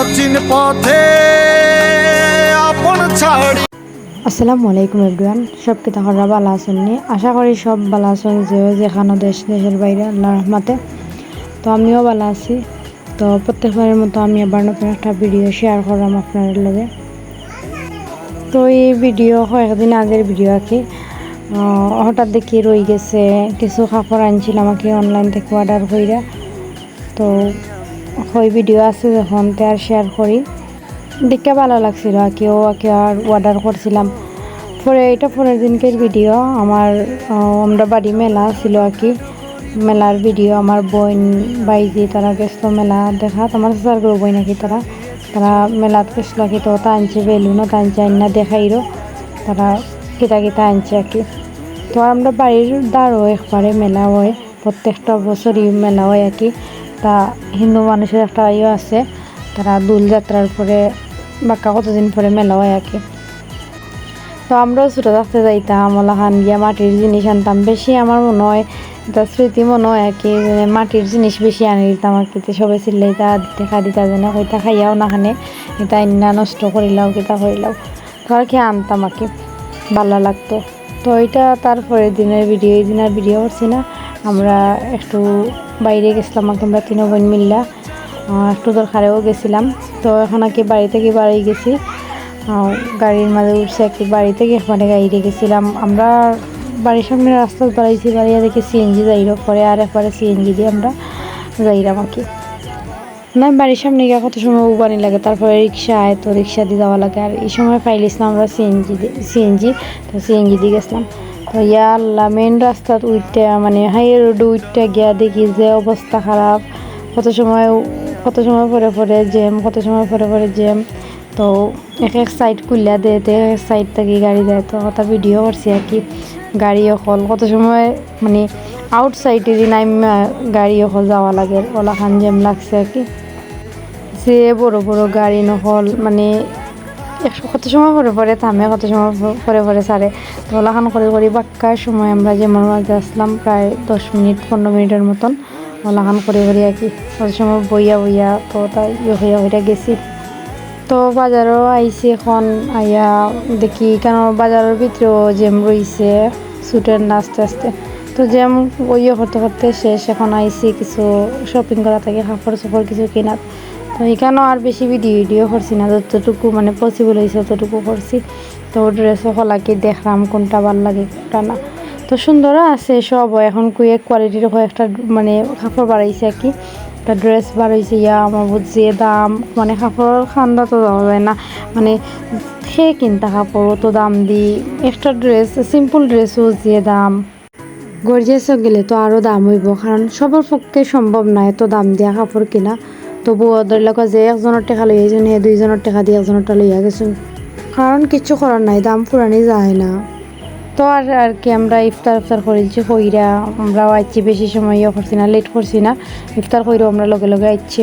অচিন পথে আপন ছাড়ি। আসসালামু আলাইকুম এভরিওয়ান, সব কি তাহরা ভালো আছেন নি? আশা করি সব ভালো আছেন, যেখানে দেশের বাইরে আল্লাহর রহমতে। তো আমিও ভালো আছি। তো প্রত্যেকবারের মতো আমি আবার নতুন একটা ভিডিও শেয়ার করলাম আপনাদের লগে। তো এই ভিডিও কয়েকদিন আগের ভিডিও আর কি। হঠাৎ দেখি রয়ে গেছে, কিছু কাপড় আনছিলাম আর কি অনলাইন থেকে অর্ডার কইরা। তো ওই ভিডিও আছে যখন আর শেয়ার করি, দেখতে ভালো লাগছিল আর কি। আর অর্ডার করছিলাম পরে, এটা পরের দিনকের ভিডিও। আমরা বাড়ি মেলা ছিল আর কি, মেলার ভিডিও। আমার বোন বাইজি তারা গেছিল মেলা দেখা, আমার সার করবো নাকি তারা মেলাত গেছিল আর কি। তো তা আনছে বেলুনও তা আনছে, আইনা দেখাইরও তারা কিতা আনছে আর কি। তো আমরা বাড়ির দ্বারও একবারে মেলা হয়, প্রত্যেকটা বছরই মেলা হয় আর কি। তা হিন্দু মানুষের একটা ইয়ে আছে, তারা দোল যাত্রার পরে বাক্কা কতদিন পরে মেলা হয় আর কি। তো আমরাও ছোটো থাকতে যাইতাম, ওলাখান গিয়া মাটির জিনিস আনতাম বেশি। আমার মনে হয় এটা স্মৃতি মনে হয় আর কি, মাটির জিনিস বেশি আনি দিতাম আর কি। সবাই চিল্লাইতা দেখা দিতা যেন কইতা খাইয়াও না খানে, এটা ইন্না নষ্ট করিলাও কিতা করিলাও। তো আর কি আনতাম আর কি, ভালো লাগতো। তো এটা তারপরের দিনের ভিডিও, এই দিনের ভিডিও করছি না। আমরা একটু বাইরে গেছিলাম আর কি, আমরা তিন বোন মিল্লা একটু দরকারেও গেছিলাম। তো এখন আর কি বাড়ি থেকে বাড়ি গেছি, গাড়ির মাঝে উঠছে আর কি। বাড়ি থেকে একবারে গাড়িতে গেছিলাম আমরা, বাড়ির সামনে রাস্তা বাড়াইছি, বাড়িয়া দেখি সিএনজি যাইরো পরে, আর একবারে সিএনজি দিয়ে আমরা যাইলাম আর কি। না বাড়ির সামনে গিয়ে কত সময় উবানি লাগে, তারপরে রিক্সা আয়, তো রিক্সা দিয়ে যাওয়া লাগে। আর এই সময় পাইলিস না আমরা সিএনজি, তো সিএনজি দিয়ে গেছিলাম। তো ইয়া আল্লাহ, মেন রাস্তাত উঠতে মানে হাই রোড উঠতে গিয়া দেখি যে অবস্থা খারাপ। কত সময় পরে জ্যাম, জ্যাম। তো এক সাইড খুললা দেতে এক সাইড থেকে গাড়ি যায়। তো কথা ভিডিও করছি আর কি। গাড়িও হল কত সময় মানে আউটসাইডেরই নাইম গাড়িও হল যাওয়া লাগে, ওলাখান জ্যাম লাগছে আর কি। যে বড় বড় গাড়ি নহল মানে কত সময় পরে থামে, কত সময় পরে ছাড়ে। তো ওলাখান করে বাক্কার সময় আমরা যেমন মাঝে আসলাম, প্রায় 10 মিনিট 15 মিনিটের মতন ওলাখান করে আর কি। কত সময় বইয়া তো তাই হইয়া গেছি। তো বাজারও আইছি এখন, আইয়া দেখি কেন বাজারের ভিতরেও জ্যাম রইছে স্যুটের না আস্তে। তো জ্যাম করতে শেষ। এখন আইছি কিছু শপিং করা থাকে, কাপড় চোপড় কিছু কেনার। তো এখানেও আর বেশি ভিডিও করছি না, যতটুকু মানে পসিবল হয়েছে ততটুকু করছি। তো ড্রেসও হলাকি দেখলাম কোনটা ভাল লাগে কোনটা না। তো সুন্দরও আছে সব, এখন কুয়েক কোয়ালিটির একটা মানে কাপড় বাড়াইছে আর কি। একটা ড্রেস বাড়াইছে আমার বুঝছে দাম, মানে কাপড়ের খান্দা তো দেওয়া যায় না, মানে খেয়ে কিনতা কাপড় তো দাম দিই। একটা ড্রেস সিম্পল ড্রেসও যে দাম, গর্জিয়াসও গেলে তো আরও দাম হইব, কারণ সবার পক্ষে সম্ভব না এত দাম দিয়া কাপড় কিনা। তবুও ধরে লোক যে একজনের টাকা লইয়া যান, 2জনের টাকা দিয়ে একজনেরটা লইয়া গেছেন, কারণ কিছু করার নাই, দাম পুরানি যায় না। তো আর কি আমরা ইফতার করেছি কইরা আমরাও আইছি, বেশি সময় করছি না, লেট করছি না, ইফতার কইরাও আমরা লগে আইছি।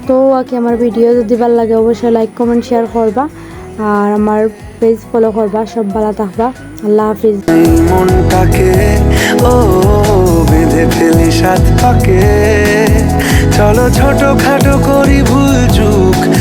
তো আর কি আমার ভিডিও যদি ভালো লাগে অবশ্যই লাইক কমেন্ট শেয়ার করবা, আর আমার পেজ ফলো করবা। সব ভালো থাকবা, আল্লাহ হাফিজ। মনটাকে ও বেঁধে ফেলি সাত পাকে, চলো ছোট খাটো করি ভুল।